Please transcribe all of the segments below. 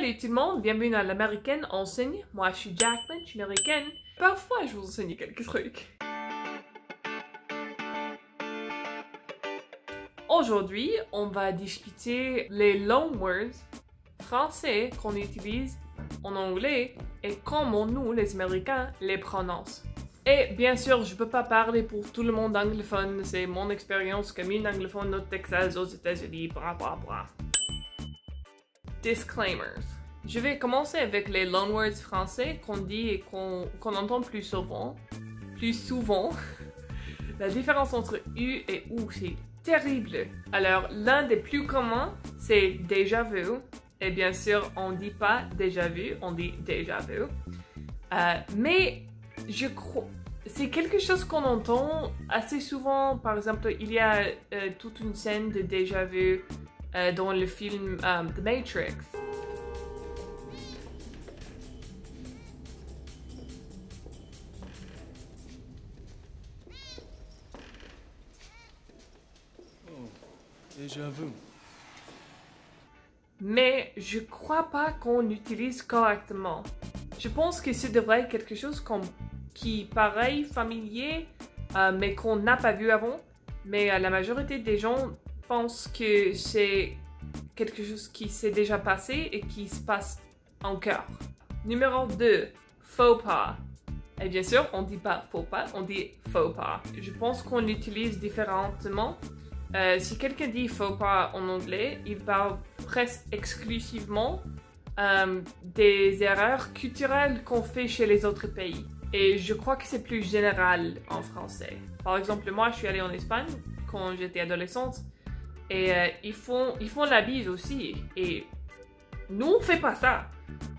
Salut tout le monde, bienvenue à l'Américaine Enseigne. Moi je suis Jacqueline, je suis américaine. Parfois je vous enseigne quelques trucs. Aujourd'hui, on va discuter les loanwords français qu'on utilise en anglais et comment nous, les Américains, les prononçons. Et bien sûr, je peux pas parler pour tout le monde anglophone, c'est mon expérience comme une anglophone au Texas, aux États-Unis, bla bla bla. Disclaimers. Je vais commencer avec les loanwords français qu'on dit et qu'on entend plus souvent. La différence entre U et OU, c'est terrible. Alors, l'un des plus communs, c'est déjà vu. Et bien sûr, on dit pas déjà vu, on dit déjà vu. Mais je crois... C'est quelque chose qu'on entend assez souvent. Par exemple, il y a toute une scène de déjà vu dans le film The Matrix. Déjà vu. Mais je crois pas qu'on l'utilise correctement. Je pense que ce devrait être quelque chose qui paraît familier, mais qu'on n'a pas vu avant. Mais la majorité des gens pensent que c'est quelque chose qui s'est déjà passé et qui se passe encore. Numéro 2, faux pas. Et bien sûr, on dit pas faux pas, on dit faux pas. Je pense qu'on l'utilise différemment. Si quelqu'un dit faux pas en anglais, il parle presque exclusivement des erreurs culturelles qu'on fait chez les autres pays. Et je crois que c'est plus général en français. Par exemple, moi, je suis allée en Espagne quand j'étais adolescente et ils font la bise aussi. Et nous, on fait pas ça.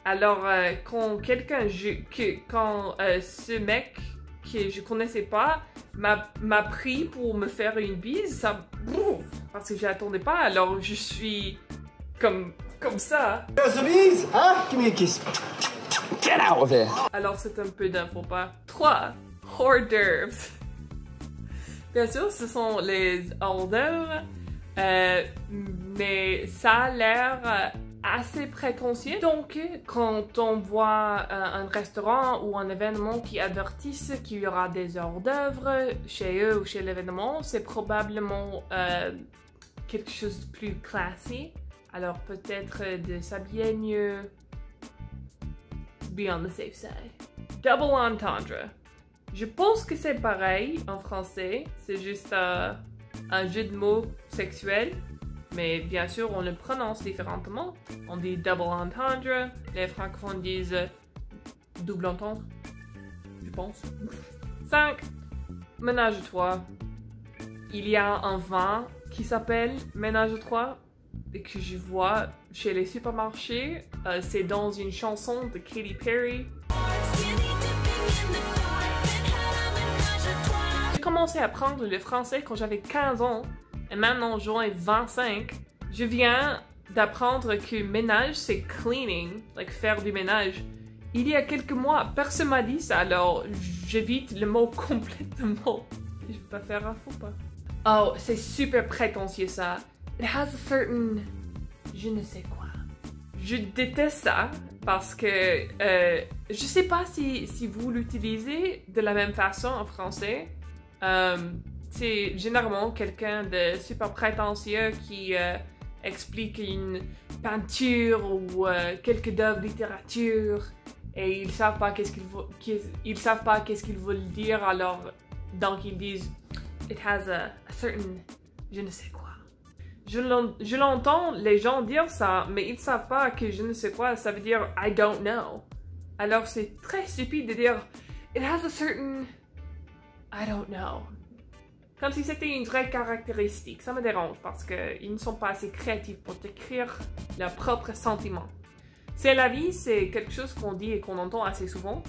Alors, quand ce mec que je connaissais pas m'a pris pour me faire une bise, ça... Parce que je l'attendais pas, alors je suis comme ça. There's a bise, hein? Give me a kiss. Get out of here. Alors c'est un peu d'un faux pas. 3. Hors d'oeuvres. Bien sûr, ce sont les hors d'oeuvres, mais ça a l'air assez prétentieux. Donc, quand on voit un restaurant ou un événement qui avertisse qu'il y aura des hors d'oeuvre chez eux ou chez l'événement, c'est probablement quelque chose de plus classique. Alors peut-être de s'habiller mieux. Be on the safe side. Double entendre. Je pense que c'est pareil en français. C'est juste un jeu de mots sexuel. Mais bien sûr, on le prononce différemment. On dit double entendre. Les francophones disent double entendre. Je pense. 5. Ménage à trois. Il y a un vin qui s'appelle Ménage à trois et que je vois chez les supermarchés. C'est dans une chanson de Katy Perry. J'ai commencé à apprendre le français quand j'avais 15 ans. Et maintenant, j'en ai 25. Je viens d'apprendre que ménage, c'est cleaning, like faire du ménage. Il y a quelques mois, personne m'a dit ça, alors j'évite le mot complètement. Je vais pas faire un faux pas. Oh, c'est super prétentieux ça. It has a certain... je ne sais quoi. Je déteste ça parce que je sais pas si vous l'utilisez de la même façon en français. C'est généralement quelqu'un de super prétentieux qui explique une peinture ou quelques œuvres de littérature et ils savent pas qu'est-ce qu'ils veulent dire, alors donc ils disent it has a certain je ne sais quoi. Je l'entends les gens dire ça, mais ils savent pas que je ne sais quoi ça veut dire I don't know. Alors c'est très stupide de dire it has a certain I don't know. Comme si c'était une vraie caractéristique. Ça me dérange parce qu'ils ne sont pas assez créatifs pour décrire leurs propres sentiments. C'est la vie, c'est quelque chose qu'on dit et qu'on entend assez souvent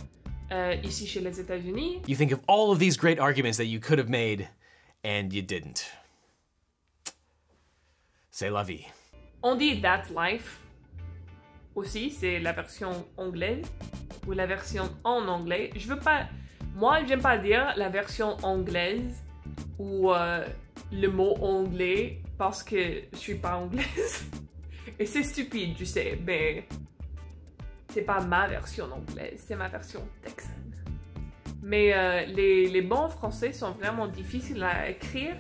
ici chez les États-Unis. You think of all of these great arguments that you could have made, and you didn't. C'est la vie. On dit that's life. Aussi, c'est la version anglaise ou la version en anglais. Moi, j'aime pas dire la version anglaise ou le mot anglais parce que je suis pas anglaise. Et c'est stupide, je sais, mais C'est pas ma version anglaise, c'est ma version texane. Mais les bons français sont vraiment difficiles à écrire.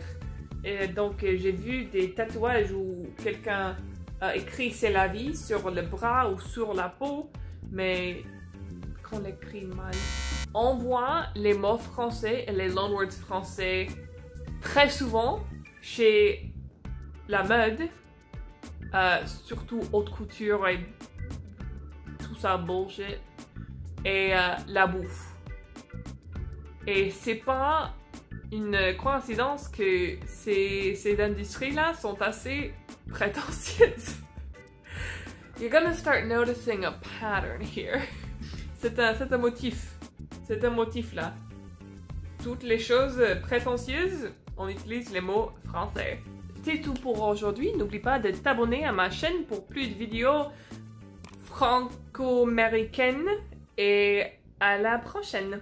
Et donc j'ai vu des tatouages où quelqu'un a écrit c'est la vie sur le bras ou sur la peau, mais qu'on l'écrit mal. On voit les mots français et les loanwords français très souvent chez la mode, surtout haute couture et tout ça bullshit, et la bouffe. Et c'est pas une coïncidence que ces industries-là sont assez prétentieuses. You're gonna start noticing a pattern here. C'est un motif. C'est un motif là. Toutes les choses prétentieuses, on utilise les mots français. C'est tout pour aujourd'hui. N'oublie pas de t'abonner à ma chaîne pour plus de vidéos franco-américaines et à la prochaine.